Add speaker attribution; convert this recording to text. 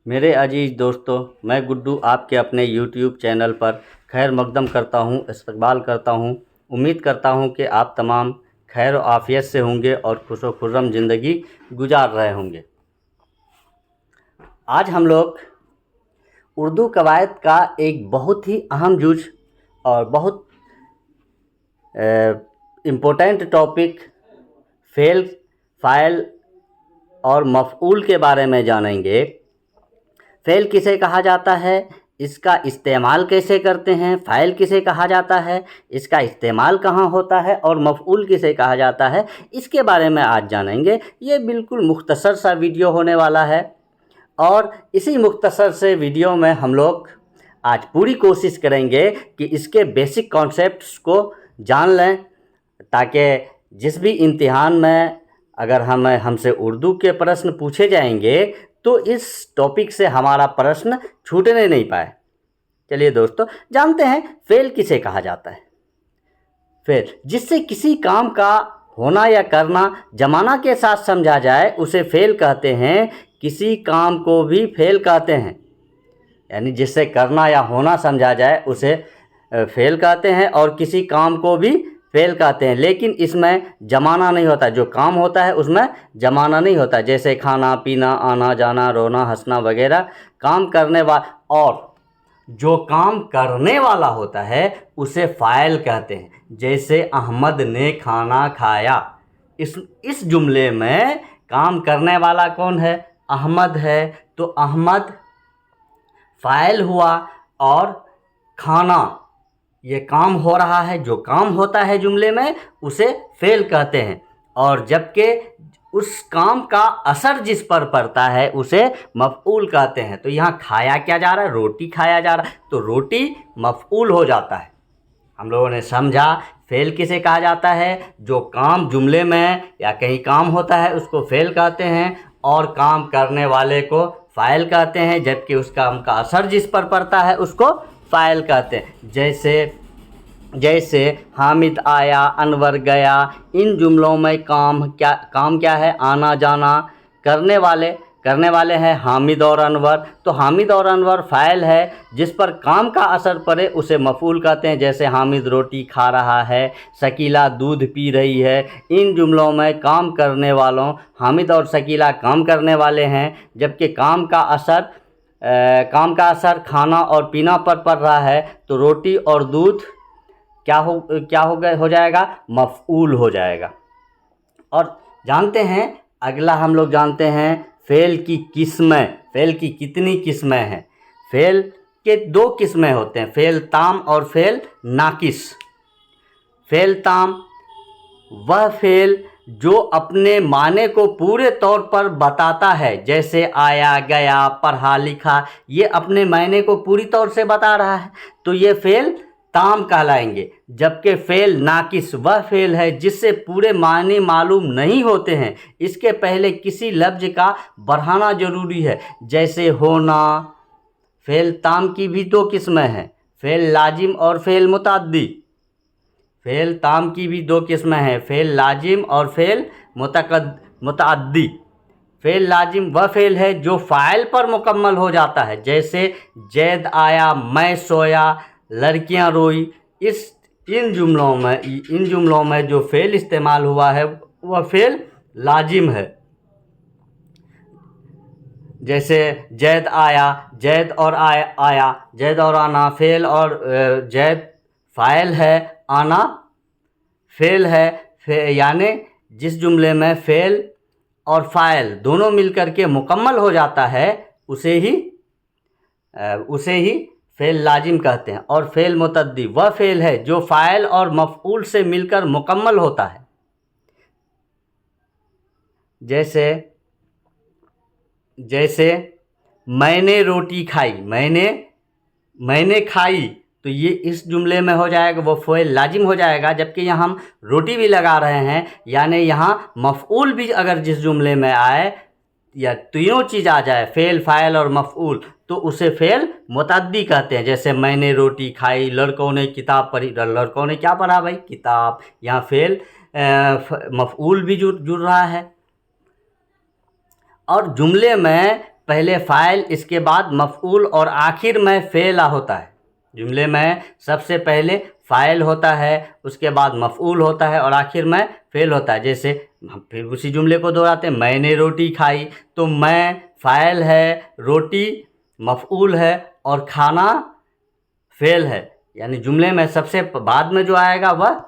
Speaker 1: मेरे अजीज़ दोस्तों, मैं गुड्डू आपके अपने यूट्यूब चैनल पर खैर मकदम करता हूँ, इस्तकबाल करता हूँ। उम्मीद करता हूँ कि आप तमाम खैर और आफ़ियत से होंगे और खुश व खुर्रम ज़िंदगी गुजार रहे होंगे। आज हम लोग उर्दू कवायद का एक बहुत ही अहम जुज़ और बहुत इम्पोर्टेंट टॉपिक फ़ेल, फ़ाइल और मफ़ऊल के बारे में जानेंगे। फ़ेल किसे कहा जाता है, इसका इस्तेमाल कैसे करते हैं, फ़ाइल किसे कहा जाता है, इसका इस्तेमाल कहाँ होता है और मफ़ऊल किसे कहा जाता है, इसके बारे में आज जानेंगे। ये बिल्कुल मुख्तसर सा वीडियो होने वाला है और इसी मुख्तसर से वीडियो में हम लोग आज पूरी कोशिश करेंगे कि इसके बेसिक कॉन्सेप्ट्स को जान लें, ताकि जिस भी इम्तिहान में अगर हमसे उर्दू के प्रश्न पूछे जाएंगे तो इस टॉपिक से हमारा प्रश्न छूटने नहीं पाए। चलिए दोस्तों, जानते हैं फ़ेल किसे कहा जाता है। फ़ेल जिससे किसी काम का होना या करना ज़माना के साथ समझा जाए उसे फ़ेल कहते हैं। किसी काम को भी फ़ेल कहते हैं, यानी जिससे करना या होना समझा जाए उसे फ़ेल कहते हैं और किसी काम को भी फ़ेल कहते हैं। लेकिन इसमें ज़माना नहीं होता, जो काम होता है उसमें ज़माना नहीं होता। जैसे खाना पीना, आना जाना, रोना हंसना वगैरह काम करने वाला, और जो काम करने वाला होता है उसे फ़ाइल कहते हैं। जैसे अहमद ने खाना खाया, इस जुमले में काम करने वाला कौन है? अहमद है, तो अहमद फ़ाइल हुआ और खाना ये काम हो रहा है। जो काम होता है जुमले में उसे फ़ेल कहते हैं, और जबकि उस काम का असर जिस पर पड़ता है उसे मफ़ऊल कहते हैं। तो यहाँ खाया क्या जा रहा है? रोटी खाया जा रहा है, तो रोटी मफ़ऊल हो जाता है। हम लोगों ने समझा फ़ेल किसे कहा जाता है। जो काम जुमले में या कहीं काम होता है उसको फ़ेल कहते हैं, और काम करने वाले को फ़ाइल कहते हैं, जबकि उस काम का असर जिस पर पड़ता है उसको फ़ाइल कहते हैं। जैसे हामिद आया, अनवर गया, इन जुमलों में काम क्या है? आना जाना। करने वाले हैं हामिद और अनवर, तो हामिद और अनवर फ़ाइल है। जिस पर काम का असर पड़े उसे मफ़ऊल कहते हैं। जैसे हामिद रोटी खा रहा है, शकीला दूध पी रही है। इन जुमलों में काम करने वालों हामिद और शकीला काम करने वाले हैं, जबकि काम का असर खाना और पीना पर पड़ रहा है, तो रोटी और दूध हो जाएगा? मफ़ऊल हो जाएगा। और जानते हैं, अगला हम लोग जानते हैं फ़ेल की किस्में। फ़ेल की कितनी किस्में हैं? फ़ेल के दो किस्में होते हैं, फ़ेल ताम और फ़ेल नाकिस। फ़ेल ताम वह फ़ेल जो अपने माने को पूरे तौर पर बताता है। जैसे आया, गया, पढ़ा, लिखा, ये अपने मायने को पूरी तौर से बता रहा है, तो ये फ़ेल ताम कहलाएंगे। जबकि फ़ेल नाकिस वह फ़ेल है जिससे पूरे माने मालूम नहीं होते हैं, इसके पहले किसी लफ्ज़ का बढ़ाना ज़रूरी है। जैसे होना। फ़ेल ताम की भी दो किस्में हैं, फ़ेल लाजिम और फ़ेल मुतअद्दी। फ़ेल ताम की भी दो किस्में हैं, फ़ेल लाजिम और फ़ेल मुतअद्दी। फ़ेल लाजिम वह फ़ेल है जो फ़ाइल पर मुकम्मल हो जाता है। जैसे जैद आया, मैं सोया, लड़कियां रोई। इन जुमलों में जो फ़ेल इस्तेमाल हुआ है वह फ़ेल लाजिम है। जैसे जैद आया, जैद और आया, जैद और आना फ़ेल, और जैद फ़ाइल है, आना फ़ेल है। यानी जिस जुमले में फ़ेल और फ़ाइल दोनों मिलकर के मुकम्मल हो जाता है उसे ही फ़ेल लाजिम कहते हैं। और फ़ेल मुतअद्दी वह फ़ेल है जो फ़ाइल और मफ़ऊल से मिलकर मुकम्मल होता है। जैसे मैंने रोटी खाई, मैंने खाई, तो ये इस जुमले में हो जाएगा, वो फ़ेल लाजिम हो जाएगा। जबकि यहाँ हम रोटी भी लगा रहे हैं, यानी यहाँ मफ़ऊल भी अगर जिस जुमले में आए या तीनों चीज़ आ जाए, फ़ेल, फ़ाइल और मफ़ऊल, तो उसे फ़ेल मुतअद्दी कहते हैं। जैसे मैंने रोटी खाई, लड़कों ने किताब पढ़ी। लड़कों ने क्या पढ़ा भाई? किताब। यहाँ फ़ेल मफ़ऊल भी जुड़ रहा है। और जुमले में पहले फ़ाइल, इसके बाद मफ़ऊल और आखिर में फ़ेल होता है। जुमले में सबसे पहले फ़ाइल होता है, उसके बाद मफ़ऊल होता है और आखिर में फ़ेल होता है। जैसे हम फिर उसी जुमले को दोहराते हैं, मैंने रोटी खाई, तो मैं फ़ाइल है, रोटी मफ़ऊल है और खाना फ़ेल है। यानी जुमले में सबसे बाद में जो आएगा वह